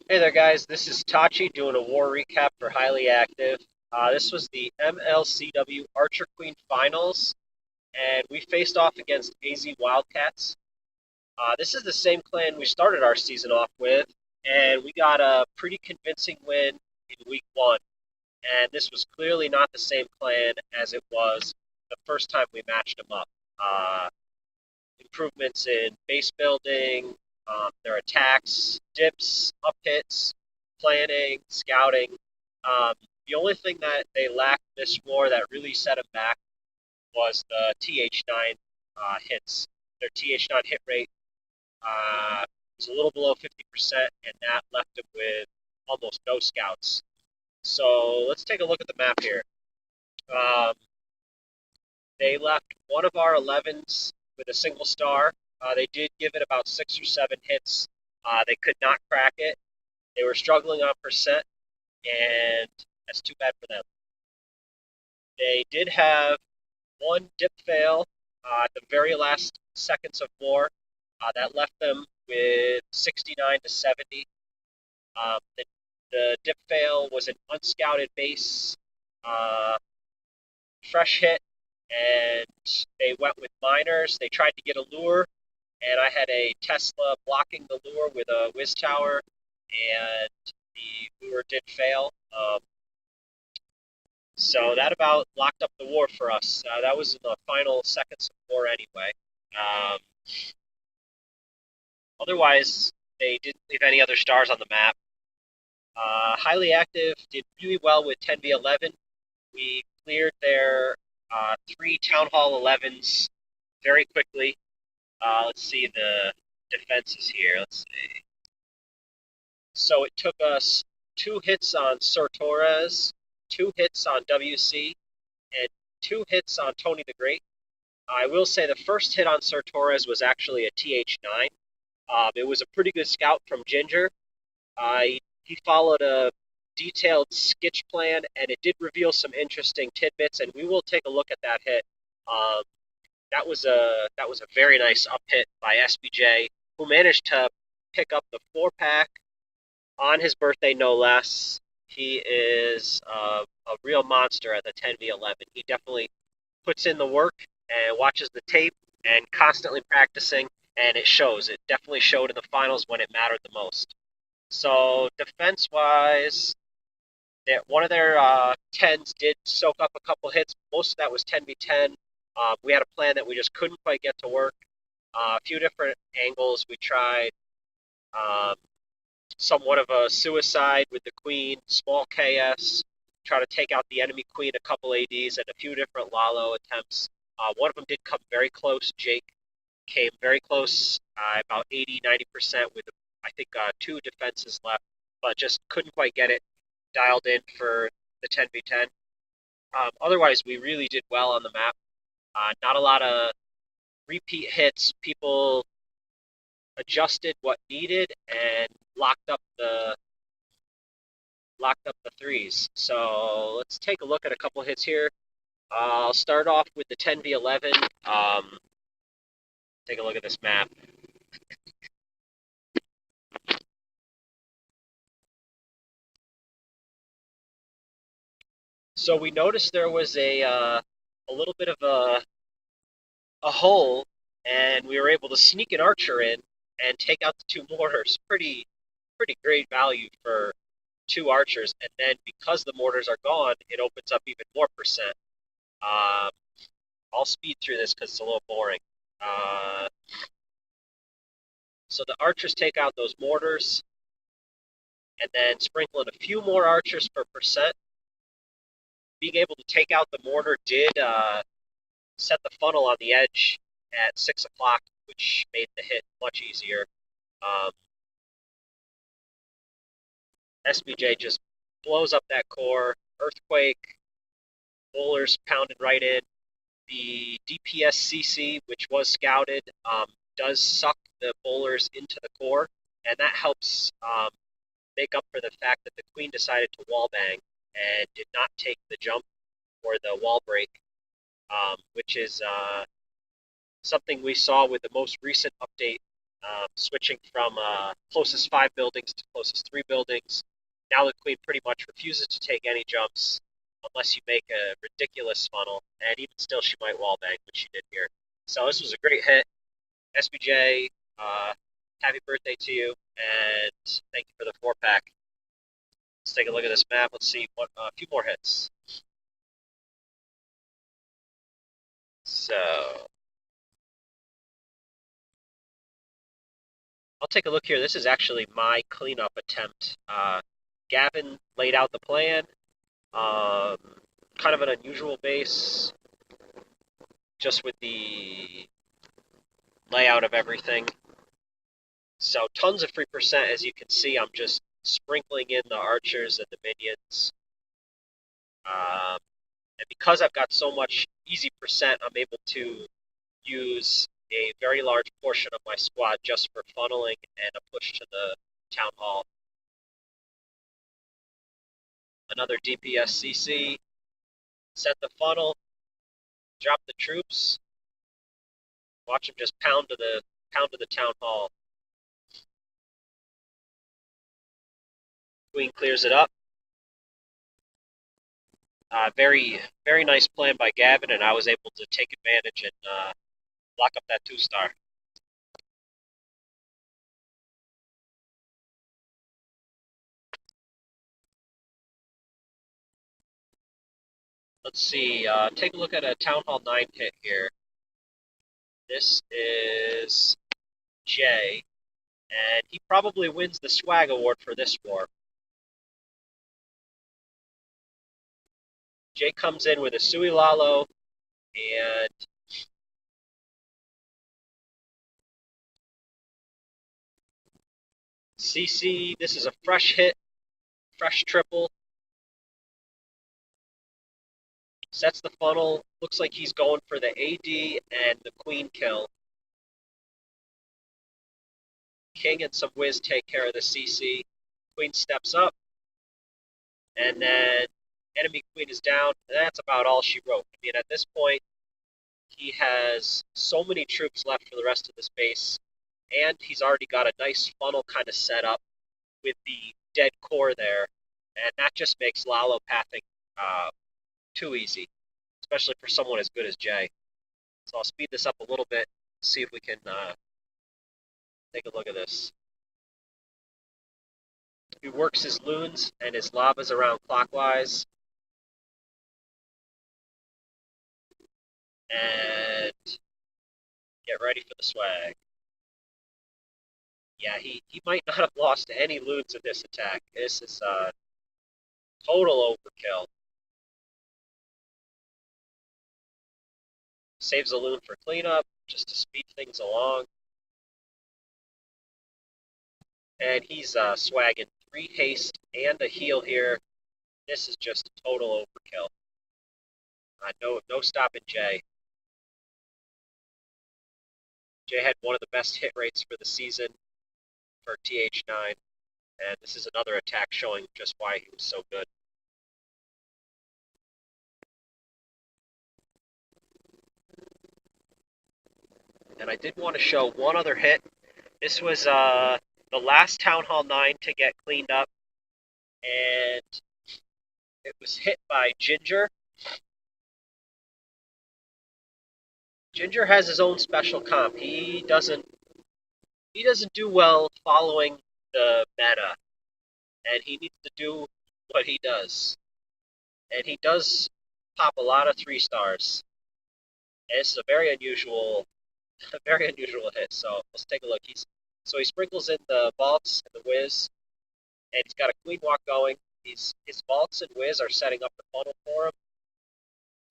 Hey there, guys. This is Tachi doing a war recap for Highly Active. This was the MLCW Archer Queen Finals, and we faced off against AZ Wildcats. This is the same clan we started our season off with, and we got a pretty convincing win in week one. And this was clearly not the same clan as it was the first time we matched them up. Uh, Improvements in base building, their attacks, dips, up hits, planning, scouting. Um, the only thing that they lacked this war that really set them back was the TH9 hits. Their TH9 hit rate was a little below 50%, and that left them with almost no scouts. So let's take a look at the map here. Um, They left one of our 11s with a single star. They did give it about 6 or 7 hits. They could not crack it. They were struggling on percent, and that's too bad for them. They did have one dip fail at the very last seconds of war. That left them with 69 to 70. The dip fail was an unscouted base, uh, fresh hit, and they went with miners. They tried to get a lure, and I had a Tesla blocking the lure with a whiz tower, and the lure did fail. So that about locked up the war for us. That was in the final seconds of war anyway. Um, Otherwise, they didn't leave any other stars on the map. Highly Active did really well with 10v11. We cleared their 3 Town Hall 11s very quickly. Let's see the defenses here. Let's see. So it took us 2 hits on Sir Torres, 2 hits on WC, and 2 hits on Tony the Great. I will say the first hit on Sir Torres was actually a TH9. It was a pretty good scout from Ginger. He followed a detailed sketch plan, and it did reveal some interesting tidbits, and we will take a look at that hit. Um, that was a very nice up hit by SBJ, who managed to pick up the 4 pack on his birthday, no less. He is a real monster at the 10v11. He definitely puts in the work and watches the tape and constantly practicing, and it shows. It definitely showed in the finals when it mattered the most. So defense wise, one of their tens did soak up a couple hits. Most of that was 10v10. We had a plan that we just couldn't quite get to work. A few different angles we tried. Um, Somewhat of a suicide with the queen, small KS, try to take out the enemy queen, a couple ADs, and a few different Lalo attempts. One of them did come very close. Jake came very close, about 80, 90% with, I think, 2 defenses left, but just couldn't quite get it dialed in for the 10v10. Otherwise, we really did well on the map. Not a lot of repeat hits. People adjusted what needed and locked up the threes. So let's take a look at a couple hits here. I'll start off with the 10v11. Take a look at this map. So we noticed there was a little bit of a hole, and we were able to sneak an archer in and take out the 2 mortars. Pretty great value for 2 archers. And then because the mortars are gone, it opens up even more percent. Um, I'll speed through this because it's a little boring. Uh, so the archers take out those mortars, and then sprinkle in a few more archers per percent. Being able to take out the mortar did set the funnel on the edge at 6 o'clock, which made the hit much easier. Um, SBJ just blows up that core. Earthquake, bowlers pounded right in. The DPS CC, which was scouted, does suck the bowlers into the core, and that helps make up for the fact that the queen decided to wall bang and did not take the jump or the wall break, which is something we saw with the most recent update switching from closest 5 buildings to closest 3 buildings. Now the queen pretty much refuses to take any jumps unless you make a ridiculous funnel, and even still she might wall bang, which she did here. So this was a great hit. SBJ, happy birthday to you, and thank you for the 4-pack. Let's take a look at this map. Let's see what a few more hits. So I'll take a look here. This is actually my cleanup attempt. Gavin laid out the plan. Kind of an unusual base, just with the layout of everything. So tons of free percent, as you can see. I'm just sprinkling in the archers and the minions. And because I've got so much easy percent, I'm able to use a very large portion of my squad just for funneling and a push to the town hall. Another DPS CC, set the funnel, drop the troops, watch them just pound to the town hall. Queen clears it up. Very, very nice plan by Gavin, and I was able to take advantage and lock up that 2-star. Let's see, take a look at a Town Hall 9 hit here. This is Jay, and he probably wins the swag award for this war. Jay comes in with a Sui Lalo, and CC, this is a fresh hit, fresh triple. Sets the funnel, looks like he's going for the AD and the queen kill. King and some whiz take care of the CC. Queen steps up, and then enemy queen is down. And that's about all she wrote. I mean, at this point, he has so many troops left for the rest of this base, and he's already got a nice funnel kind of set up with the dead core there, and that just makes Lalo pathing too easy, especially for someone as good as Jay. So I'll speed this up a little bit, see if we can take a look at this. He works his loons and his lavas around clockwise. And get ready for the swag. Yeah, he might not have lost any loons in this attack. This is total overkill. Saves a loon for cleanup, just to speed things along. And he's swagging 3 haste and a heal here. This is just total overkill. No stopping Jay. Jay had one of the best hit rates for the season for TH9, and this is another attack showing just why he was so good. And I did want to show one other hit. This was the last Town Hall 9 to get cleaned up, and it was hit by Ginger. Ginger has his own special comp. He doesn't do well following the meta, and he needs to do what he does. And he does pop a lot of 3-stars. And this is a very unusual hit. So let's take a look. So he sprinkles in the vaults and the whiz, and he's got a queen walk going. His vaults and whiz are setting up the funnel for him,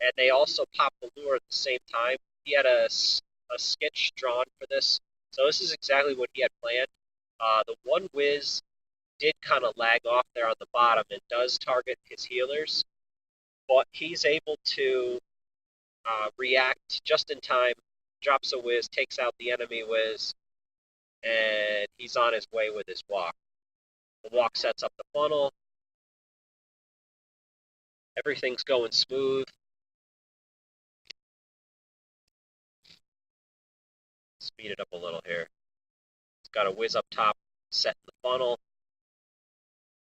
and they also pop the lure at the same time. He had a sketch drawn for this, so this is exactly what he had planned. The one whiz did kind of lag off there on the bottom and does target his healers, but he's able to react just in time, drops a whiz, takes out the enemy whiz, and he's on his way with his walk. The walk sets up the funnel. Everything's going smooth. Speed it up a little here. got a whiz up top set in the funnel.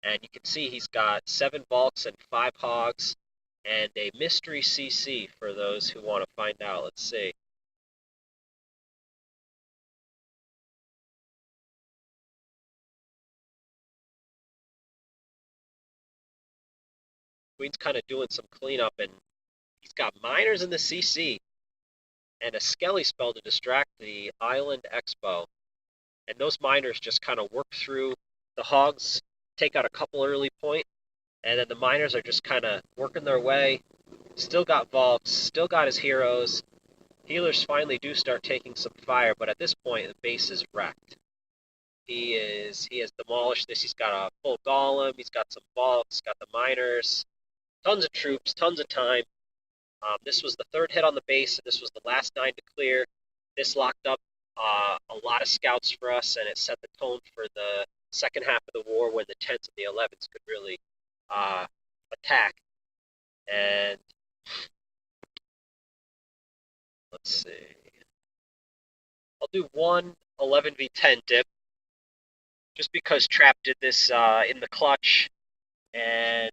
And you can see he's got 7 bulks and 5 hogs and a mystery CC for those who want to find out. Let's see. Queen's kind of doing some cleanup, and he's got miners in the CC and a Skelly spell to distract the Island Expo. And those miners just kind of work through the hogs, take out a couple early point, and then the miners are just kind of working their way. Still got Volks, still got his heroes. Healers finally do start taking some fire, but at this point the base is wrecked. He has demolished this. He's got a full golem. He's got some Volks. Got the miners. Tons of troops. Tons of time. This was the 3rd hit on the base, and this was the last 9 to clear. This locked up a lot of scouts for us, and it set the tone for the second half of the war when the 10s and the 11s could really attack. And let's see. I'll do one 11v10 dip, just because Trap did this in the clutch, and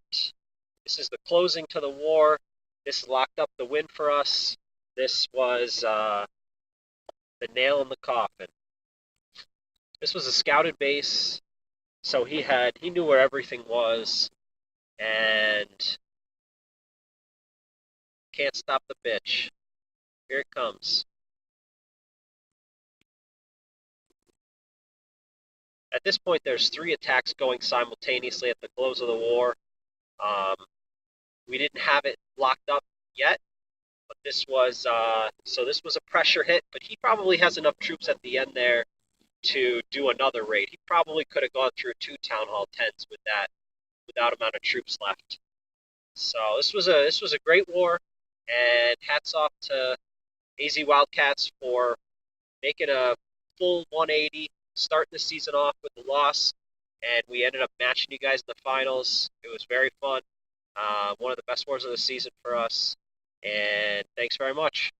this is the closing to the war. This locked up the win for us. This was the nail in the coffin. This was a scouted base, so he knew where everything was, and can't stop the bitch. Here it comes. At this point, there's 3 attacks going simultaneously at the close of the war. We didn't have it locked up yet, but this was this was a pressure hit. But he probably has enough troops at the end there to do another raid. He probably could have gone through 2 Town Hall 10s with that amount of troops left. So this was a great war, and hats off to AZ Wildcats for making a full 180, starting the season off with a loss, and we ended up matching you guys in the finals. It was very fun. One of the best wars of the season for us, and thanks very much.